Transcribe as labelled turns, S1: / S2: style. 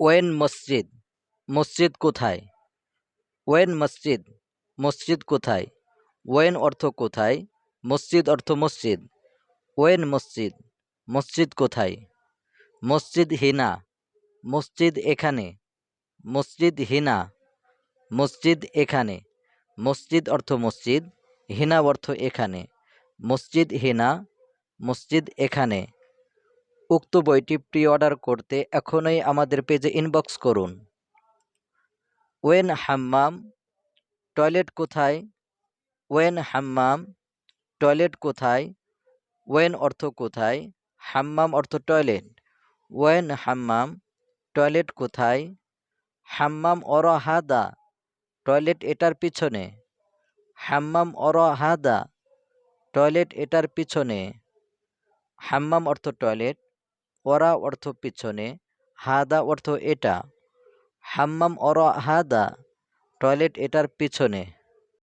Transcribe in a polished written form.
S1: When মসজিদ, মসজিদ কোথায়? ওয়েন মসজিদ, মসজিদ কোথায়? ওয়েন অর্থ কোথায়, মসজিদ অর্থ মসজিদ। ওয়েন মসজিদ, মসজিদ কোথায়? মসজিদ হিনা, মসজিদ এখানে। মসজিদ হিনা, মসজিদ এখানে। মসজিদ অর্থ মসজিদ, হিনা অর্থ এখানে। মসজিদ হিনা, মসজিদ এখানে। উক্ত বইটি প্রি অর্ডার করতে এখনই আমাদের পেজে ইনবক্স করুন। ওয়েন হাম্মাম, টয়লেট কোথায়? ওয়েন হাম্মাম, টয়লেট কোথায়? ওয়েন অর্থ কোথায়, হাম্মাম অর্থ টয়লেট। ওয়েন হাম্মাম, টয়লেট কোথায়? হাম্মাম অর হাদা, টয়লেট এটার পিছনে। হাম্মাম অর হাদা, টয়লেট এটার পিছনে। হাম্মাম অর্থ টয়লেট, ওরা অর্থ পিছনে, হাদা অর্থ এটা। হাম্মাম অর হাদা, টয়লেট এটার পিছনে।